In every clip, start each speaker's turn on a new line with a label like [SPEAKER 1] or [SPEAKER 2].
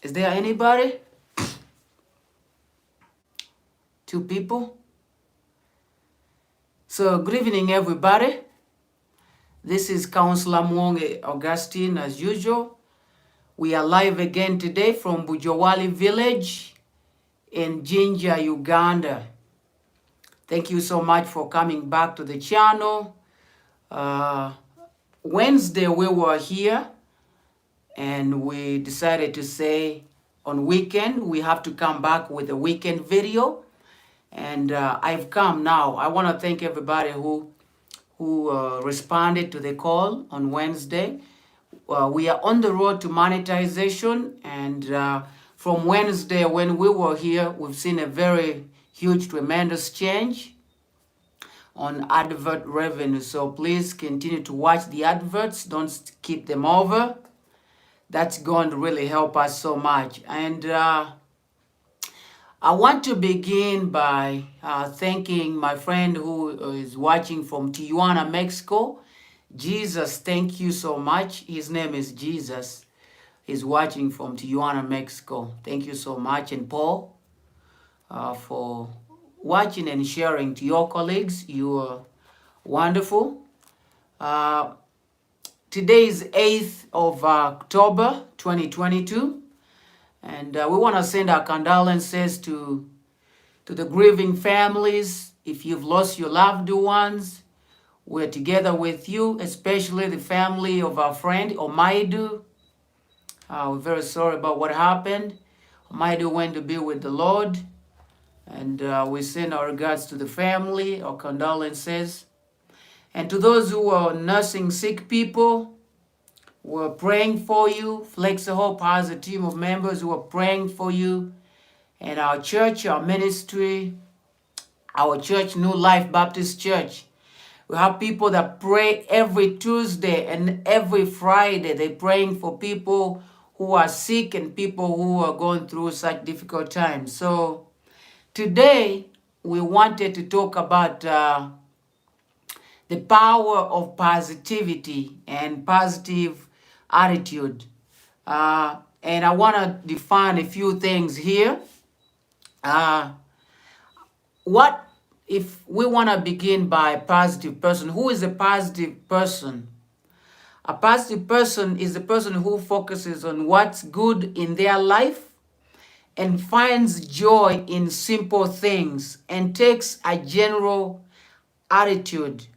[SPEAKER 1] Is there anybody? Two people? So good evening, everybody. This is Counselor Muwonge Augustine as usual. We are live again today from Bujawali village in Jinja, Uganda. Thank you so much for coming back to the channel. Wednesday we were here and we decided to say on weekend we have to come back with a weekend video. And I've come now. I want to thank everybody who responded to the call on Wednesday. We are on the road to monetization, and from Wednesday when we were here, we've seen a very huge, tremendous change on advert revenue. So please continue to watch the adverts. Don't skip them over. That's going to really help us so much. And I want to begin by thanking my friend who is watching from Tijuana, Mexico. Jesus, thank you so much. His name is Jesus. He's watching from Tijuana, Mexico. Thank you so much. And Paul, for watching and sharing to your colleagues. You are wonderful. Today is 8th of October, 2022. And we want to send our condolences to the grieving families. If you've lost your loved ones, we're together with you, especially the family of our friend Omaidu. We're very sorry about what happened. Omaidu went to be with the Lord. And we send our regards to the family, our condolences. And to those who are nursing sick people, we're praying for you. Flexi Hope has a team of members who are praying for you. And our church, our ministry, our church, New Life Baptist Church, we have people that pray every Tuesday and every Friday. They're praying for people who are sick and people who are going through such difficult times. So today, we wanted to talk about the power of positivity and positive attitude. And I want to define a few things here. What if we want to begin by a positive person? Who is a positive person? A positive person is a person who focuses on what's good in their life and finds joy in simple things and takes a general attitude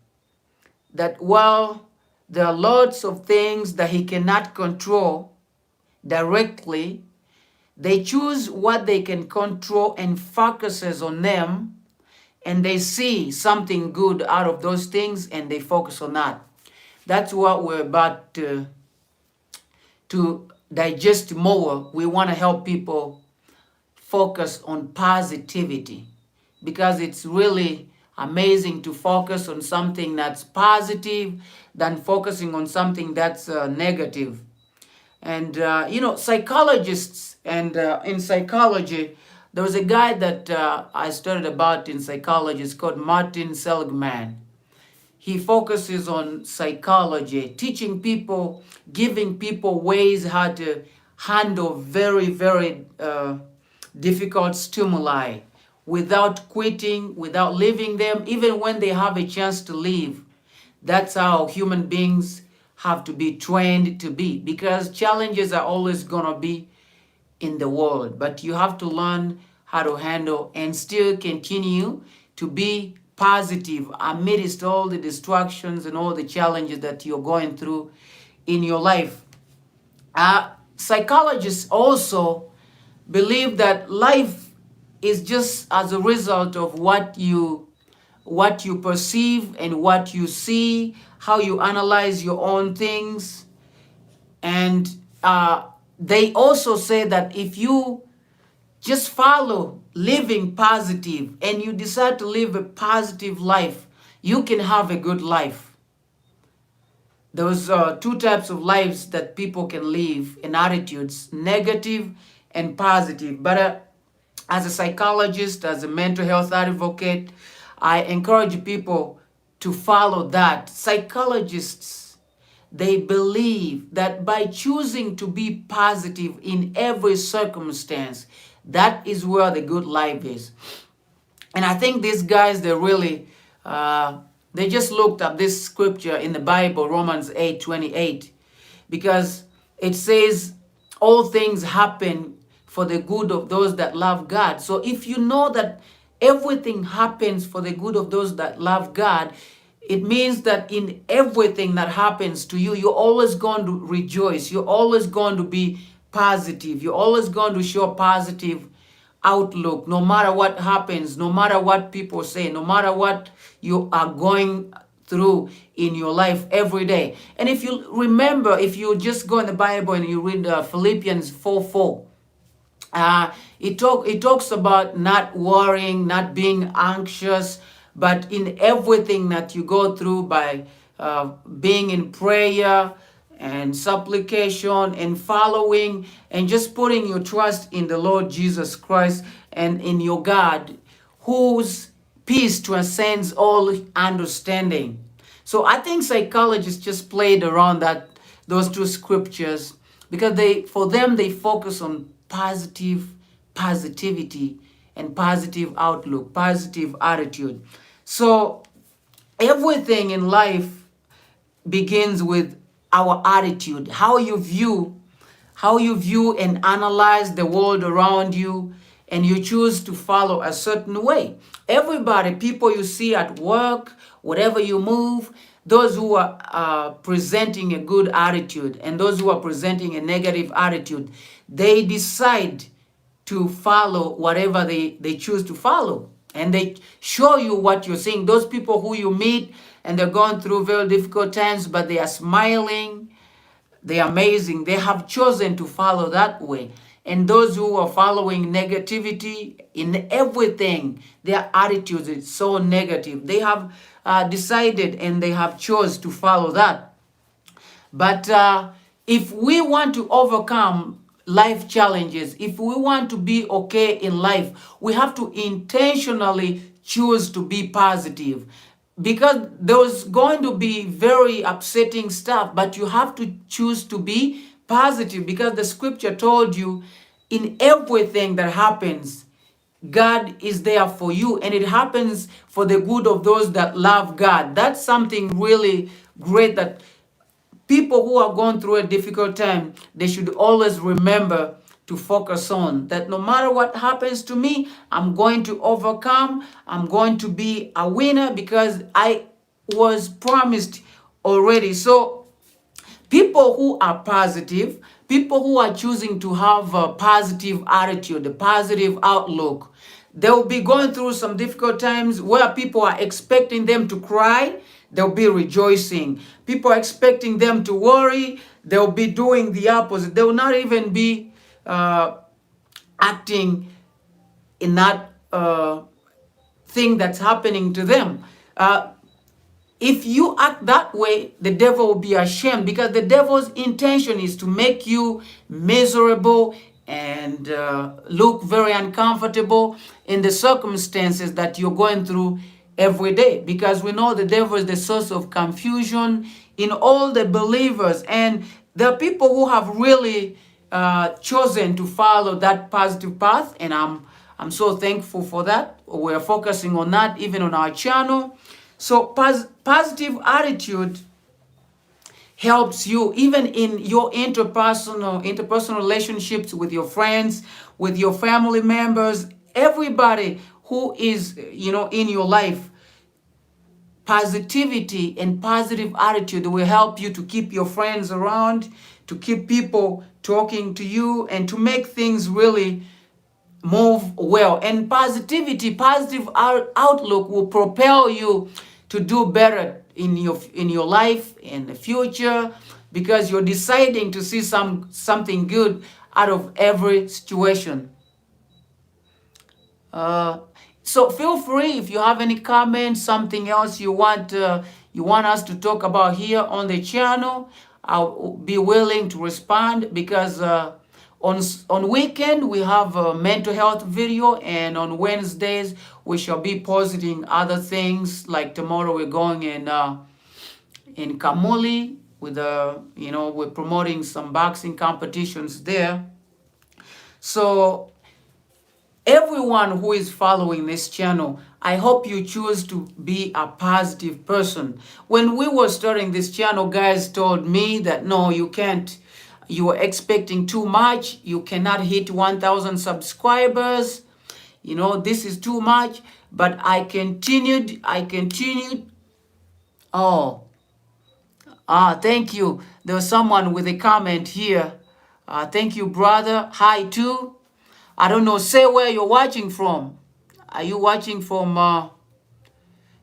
[SPEAKER 1] that while there are lots of things that he cannot control directly, they choose what they can control and focuses on them, and they see something good out of those things and they focus on that. That's what we're about to digest more. We want to help people focus on positivity because it's really amazing to focus on something that's positive than focusing on something that's negative. And psychologists, and in psychology, there was a guy that I studied about in psychology. It's called Martin Seligman. He focuses on psychology, teaching people, giving people ways how to handle very, very difficult stimuli without quitting, without leaving them, even when they have a chance to leave. That's how human beings have to be trained to be, because challenges are always going to be in the world. But you have to learn how to handle and still continue to be positive amidst all the distractions and all the challenges that you're going through in your life. Psychologists also believe that life is just as a result of what you perceive and what you see, how you analyze your own things. And they also say that if you just follow living positive and you decide to live a positive life, you can have a good life. Those are two types of lives that people can live in attitudes, negative and positive. But as a psychologist, as a mental health advocate, I encourage people to follow that. Psychologists, they believe that by choosing to be positive in every circumstance, that is where the good life is. And I think these guys, they just looked up this scripture in the Bible, Romans 8:28, because it says all things happen for the good of those that love God. So if you know that everything happens for the good of those that love God, it means that in everything that happens to you, you're always going to rejoice. You're always going to be positive. You're always going to show positive outlook, no matter what happens, no matter what people say, no matter what you are going through in your life every day. And if you remember, if you just go in the Bible and you read Philippians 4:4, it talks about not worrying, not being anxious, but in everything that you go through by being in prayer and supplication and following and just putting your trust in the Lord Jesus Christ and in your God, whose peace transcends all understanding. So I think psychologists just played around those two scriptures because for them they focus on positivity and positive outlook, positive attitude. So everything in life begins with our attitude, how you view and analyze the world around you, and you choose to follow a certain way. Everybody, people you see at work, whatever you move, those who are presenting a good attitude and those who are presenting a negative attitude, they decide to follow whatever they choose to follow. And they show you what you're seeing. Those people who you meet and they're going through very difficult times, but they are smiling, they're amazing. They have chosen to follow that way. And those who are following negativity in everything, their attitude is so negative. They have decided and they have chose to follow that. But if we want to overcome life challenges, if we want to be okay in life, we have to intentionally choose to be positive. Because there's going to be very upsetting stuff, but you have to choose to be positive because the scripture told you in everything that happens, God is there for you, and it happens for the good of those that love God. That's something really great that people who are going through a difficult time, they should always remember to focus on that. No matter what happens to me, I'm going to overcome. I'm going to be a winner because I was promised already. So people who are positive, people who are choosing to have a positive attitude, a positive outlook, they'll be going through some difficult times where people are expecting them to cry, they'll be rejoicing. People are expecting them to worry, they'll be doing the opposite. They will not even be acting in that thing that's happening to them. If you act that way, the devil will be ashamed because the devil's intention is to make you miserable and look very uncomfortable in the circumstances that you're going through every day, because we know the devil is the source of confusion in all the believers. And there are people who have really chosen to follow that positive path, and I'm so thankful for that. We're focusing on that even on our channel. So positive attitude helps you even in your interpersonal relationships with your friends, with your family members, everybody who is in your life. Positivity and positive attitude will help you to keep your friends around, to keep people talking to you, and to make things really move well. And positivity, positive outlook will propel you to do better in your life in the future, because you're deciding to see something good out of every situation. So feel free if you have any comments, something else you want us to talk about here on the channel. I'll be willing to respond, because on weekend we have a mental health video, and on Wednesdays we shall be posting other things. Like tomorrow we're going in Kamuli with we're promoting some boxing competitions there. So everyone who is following this channel, I hope you choose to be a positive person. When we were starting this channel, guys told me that no, you can't. You are expecting too much. You cannot hit 1,000 subscribers. This is too much. But I continued. Oh, thank you. There was someone with a comment here. Thank you, brother. Hi, too. I don't know, say where you're watching from. Are you watching from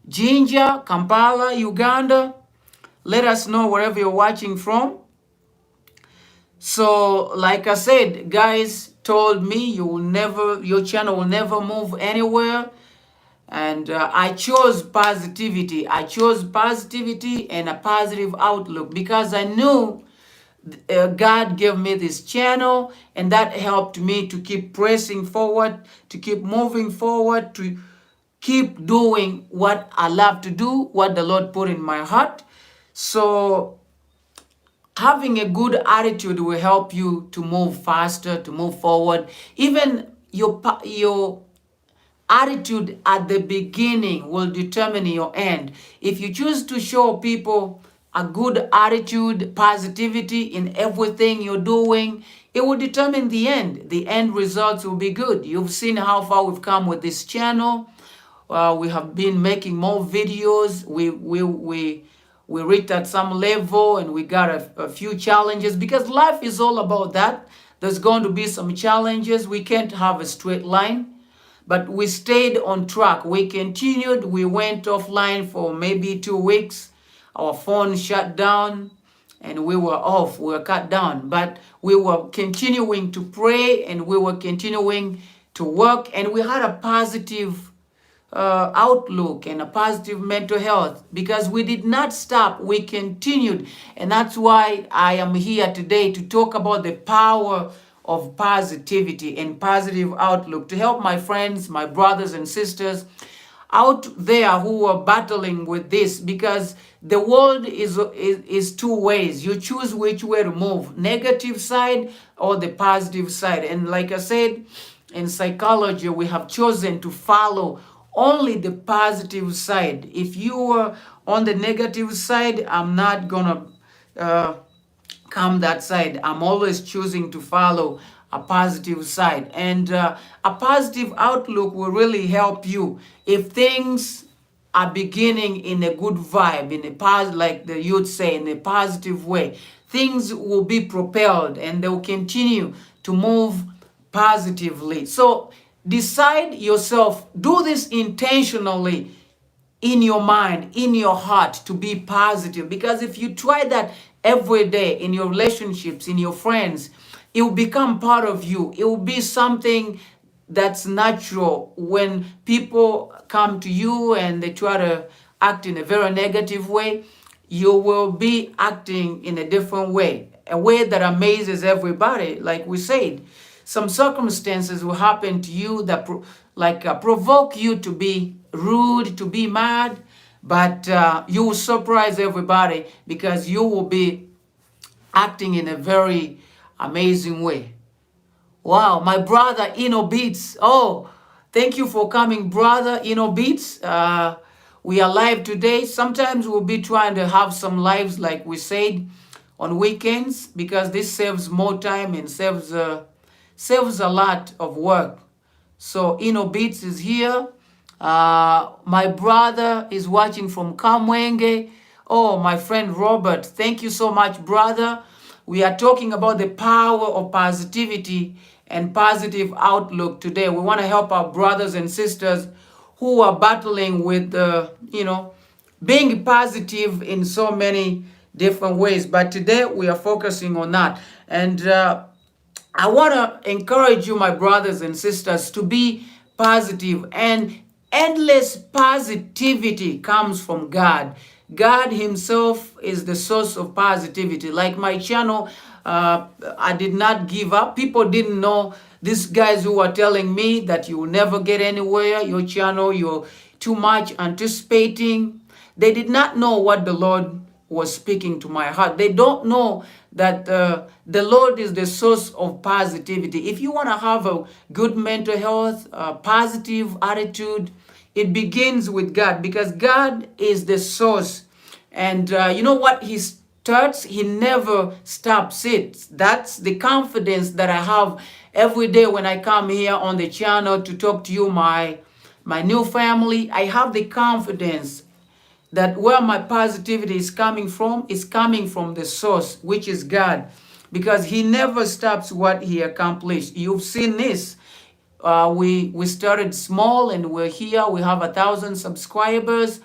[SPEAKER 1] Jinja, Kampala, Uganda? Let us know wherever you're watching from. So, like I said, guys told me your channel will never move anywhere. And I chose positivity. I chose positivity and a positive outlook because I knew God gave me this channel, and that helped me to keep pressing forward, to keep moving forward, to keep doing what I love to do, what the Lord put in my heart. So having a good attitude will help you to move faster, to move forward. Even your attitude at the beginning will determine your end. If you choose to show people a good attitude, positivity in everything you're doing, it will determine the end. The end results will be good. You've seen how far we've come with this channel. We have been making more videos. We reached at some level, and we got a few challenges because life is all about that. There's going to be some challenges. We can't have a straight line. But we stayed on track. We continued. We went offline for maybe 2 weeks. Our phone shut down and we were off. We were cut down. But we were continuing to pray and we were continuing to work. And we had a positive outlook and a positive mental health because we did not stop. We continued. And that's why I am here today to talk about the power of positivity and positive outlook to help my friends, my brothers and sisters out there who are battling with this, because the world is two ways. You choose which way to move, negative side or the positive side. And like I said, in psychology, we have chosen to follow only the positive side. If you are on the negative side, I'm not gonna come that side. I'm always choosing to follow a positive side, and a positive outlook will really help you if things are beginning in a good vibe, in a positive, like the youth say, in a positive way. Things will be propelled and they will continue to move positively. So decide yourself, do this intentionally in your mind, in your heart, to be positive. Because if you try that every day in your relationships, in your friends, it will become part of you. It will be something that's natural. When people come to you and they try to act in a very negative way, you will be acting in a different way, a way that amazes everybody. Like we said, some circumstances will happen to you that provoke you to be rude, to be mad, but you will surprise everybody because you will be acting in a very amazing way. Wow, my brother Ino Beats. Oh, thank you for coming, brother Ino Beats. We are live today. Sometimes we'll be trying to have some lives, like we said, on weekends, because this saves more time and saves a lot of work. So Ino Beats is here. My brother is watching from Muwonge. Oh, my friend Robert, thank you so much, brother. We are talking about the power of positivity and positive outlook today. We want to help our brothers and sisters who are battling with, being positive in so many different ways. But today we are focusing on that. And I want to encourage you, my brothers and sisters, to be positive. And endless positivity comes from God. God himself is the source of positivity. Like my channel, I did not give up. People didn't know. These guys who are telling me that you will never get anywhere, your channel, you're too much anticipating. They did not know what the Lord was speaking to my heart. They don't know that the Lord is the source of positivity. If you want to have a good mental health, a positive attitude, it begins with God, because God is the source. And you know what He starts, He never stops it. That's the confidence that I have every day when I come here on the channel to talk to you, my new family. I have the confidence that where my positivity is coming from the source, which is God, because He never stops what He accomplished. You've seen this. We started small, and we're here. We have 1,000 subscribers,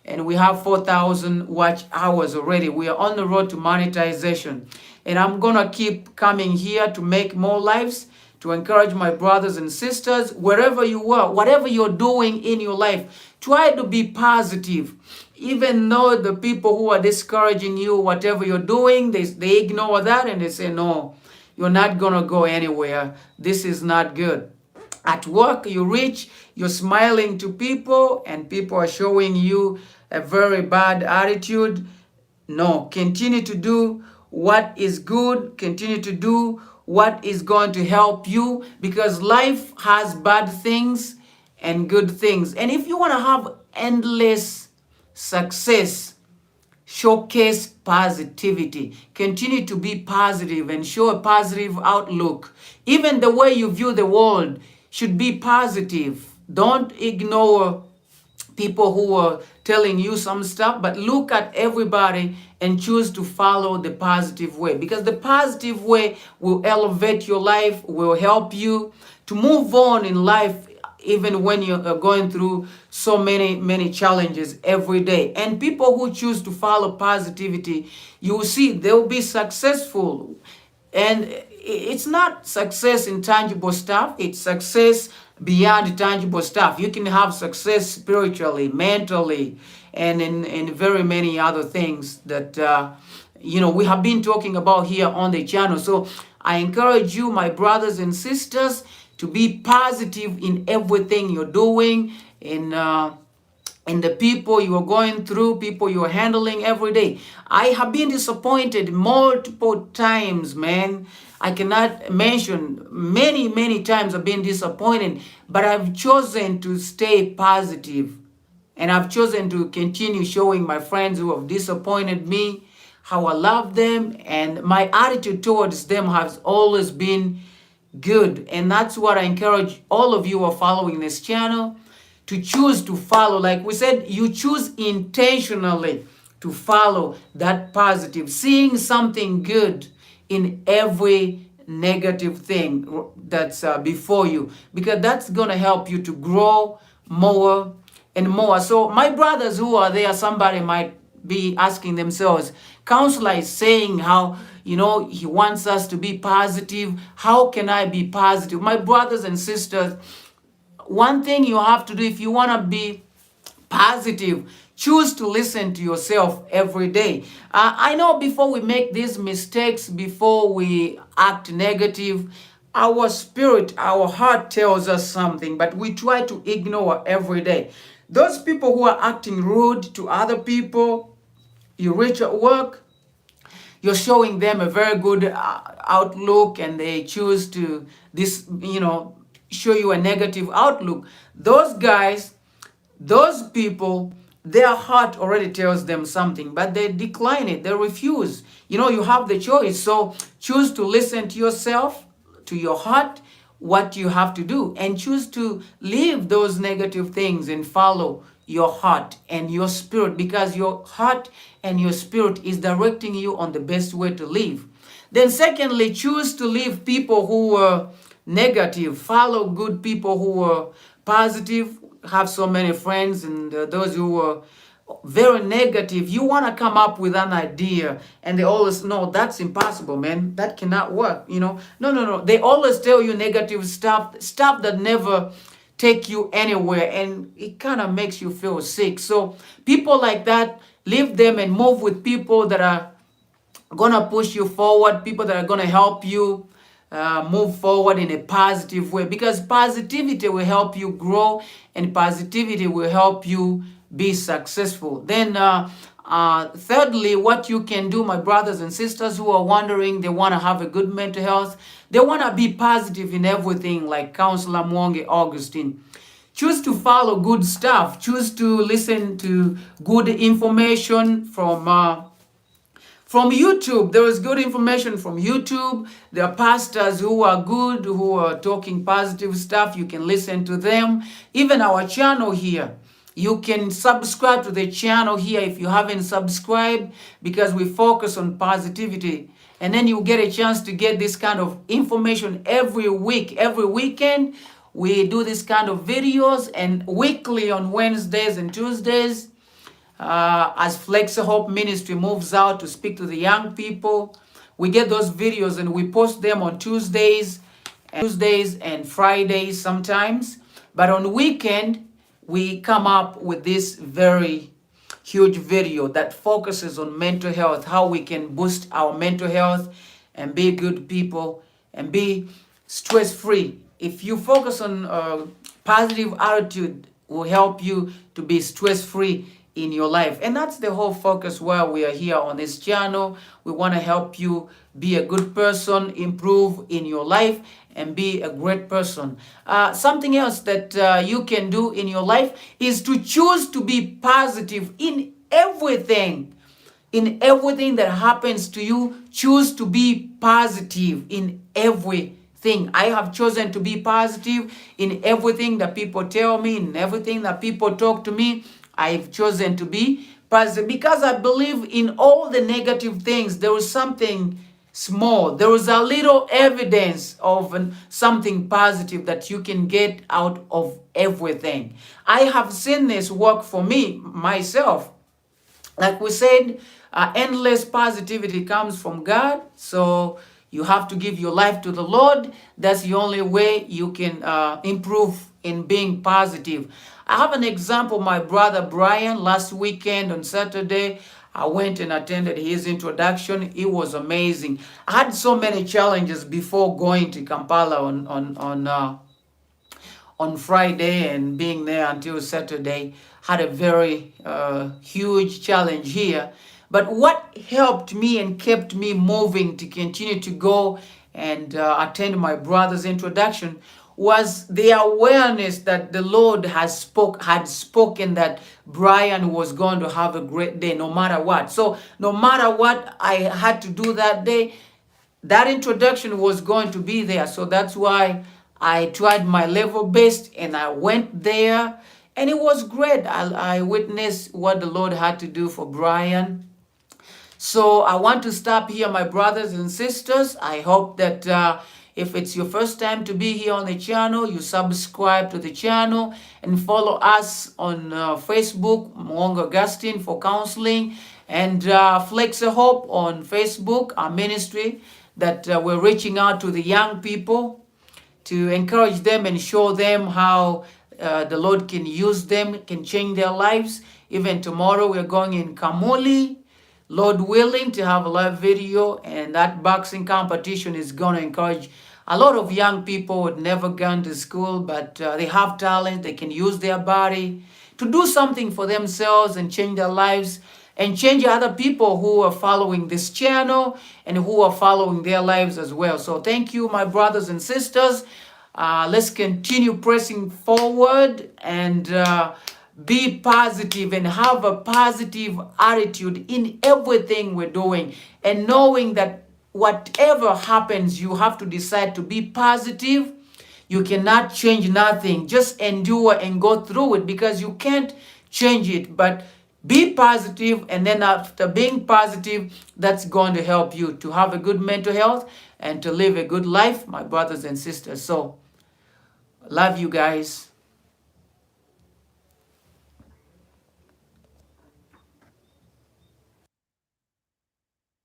[SPEAKER 1] and we have 4,000 watch hours already. We are on the road to monetization, and I'm gonna keep coming here to make more lives, to encourage my brothers and sisters wherever you are, whatever you're doing in your life. Try to be positive. Even though the people who are discouraging you, whatever you're doing, they ignore that and they say, no, you're not gonna go anywhere. This is not good. At work, you reach, you're smiling to people, and people are showing you a very bad attitude. No, continue to do what is good. Continue to do what is going to help you, because life has bad things and good things. And if you want to have endless success, showcase positivity. Continue to be positive and show a positive outlook. Even the way you view the world should be positive. Don't ignore people who are telling you some stuff, but look at everybody and choose to follow the positive way, because the positive way will elevate your life, will help you to move on in life, even when you're going through so many challenges every day. And people who choose to follow positivity, you will see they'll be successful. And it's not success in tangible stuff, it's success beyond tangible stuff. You can have success spiritually, mentally, and in very many other things that we have been talking about here on the channel. So I encourage you, my brothers and sisters, to be positive in everything you're doing, in the people you are going through, people you are handling every day. I have been disappointed multiple times, man. I cannot mention many times I've been disappointed, but I've chosen to stay positive, and I've chosen to continue showing my friends who have disappointed me how I love them, and my attitude towards them has always been good. And that's what I encourage all of you who are following this channel to choose to follow. Like we said, you choose intentionally to follow that positive, seeing something good in every negative thing that's before you, because that's gonna help you to grow more and more. So my brothers who are there, somebody might be asking themselves, counselor is saying how he wants us to be positive. How can I be positive? My brothers and sisters, one thing you have to do if you want to be positive, choose to listen to yourself every day. I know before we make these mistakes, before we act negative, our spirit, our heart tells us something, but we try to ignore every day. Those people who are acting rude to other people, you reach at work, you're showing them a very good outlook, and they choose to show you a negative outlook. Those guys, those people, their heart already tells them something, but they decline it, they refuse. You have the choice. So choose to listen to yourself, to your heart, what you have to do, and choose to leave those negative things and follow your heart and your spirit, because your heart and your spirit is directing you on the best way to live. Then secondly, choose to leave people who are negative. Follow good people who are positive. Have so many friends, and those who are very negative, you want to come up with an idea and they always, no, that's impossible, man, that cannot work. No, they always tell you negative stuff that never take you anywhere, and it kind of makes you feel sick. So people like that, leave them and move with people that are gonna push you forward, people that are gonna help you move forward in a positive way, because positivity will help you grow and positivity will help you be successful. Then Thirdly, what you can do, my brothers and sisters who are wondering, they want to have a good mental health, they want to be positive in everything, like Counselor Muwonge Augustine. Choose to follow good stuff. Choose to listen to good information from YouTube. There is good information from YouTube. There are pastors who are good, who are talking positive stuff. You can listen to them. Even our channel here, you can subscribe to the channel here if you haven't subscribed, because we focus on positivity. And then you get a chance to get this kind of information every week, every weekend. We do this kind of videos, and weekly on Wednesdays and Tuesdays, as FLEXYHOPE Ministry moves out to speak to the young people, we get those videos and we post them on Tuesdays and Fridays sometimes. But on weekend, we come up with this very huge video that focuses on mental health, how we can boost our mental health and be good people and be stress-free. If you focus on positive attitude, will help you to be stress-free in your life. And that's the whole focus why we are here on this channel. We want to help you be a good person, improve in your life, and be a great person. Something else that you can do in your life is to choose to be positive in everything. In everything that happens to you, choose to be positive in everything. I have chosen to be positive in everything that people tell me, in everything that people talk to me. I've chosen to be positive because I believe in all the negative things. There is something small. There is a little evidence of something positive that you can get out of everything. I have seen this work for me, myself. Like we said, endless positivity comes from God. So you have to give your life to the Lord. That's the only way you can improve in being positive. I have an example. My brother Brian, last weekend on Saturday, I went and attended his introduction. It was amazing. I had so many challenges before going to Kampala on Friday and being there until Saturday. Had a very huge challenge here. But what helped me and kept me moving to continue to go and attend my brother's introduction was the awareness that the Lord had spoken that Brian was going to have a great day no matter what. So no matter what I had to do that day, that introduction was going to be there. So that's why I tried my level best and I went there, and it was great. I witnessed what the Lord had to do for Brian. So I want to stop here, my brothers and sisters. I hope that if it's your first time to be here on the channel, you subscribe to the channel and follow us on Facebook, Muwonge Augustine for counseling, and FLEXYHOPE on Facebook, our ministry that we're reaching out to the young people to encourage them and show them how the Lord can use them, can change their lives. Even tomorrow we're going in Kamuli, Lord willing, to have a live video, and that boxing competition is going to encourage a lot of young people who had never gone to school, but they have talent. They can use their body to do something for themselves and change their lives and change other people who are following this channel and who are following their lives as well. So thank you, my brothers and sisters. Let's continue pressing forward and be positive and have a positive attitude in everything we're doing, and knowing that whatever happens, you have to decide to be positive. You cannot change nothing. Just endure and go through it because you can't change it. But be positive, and then after being positive, that's going to help you to have a good mental health and to live a good life, my brothers and sisters. So, love you guys.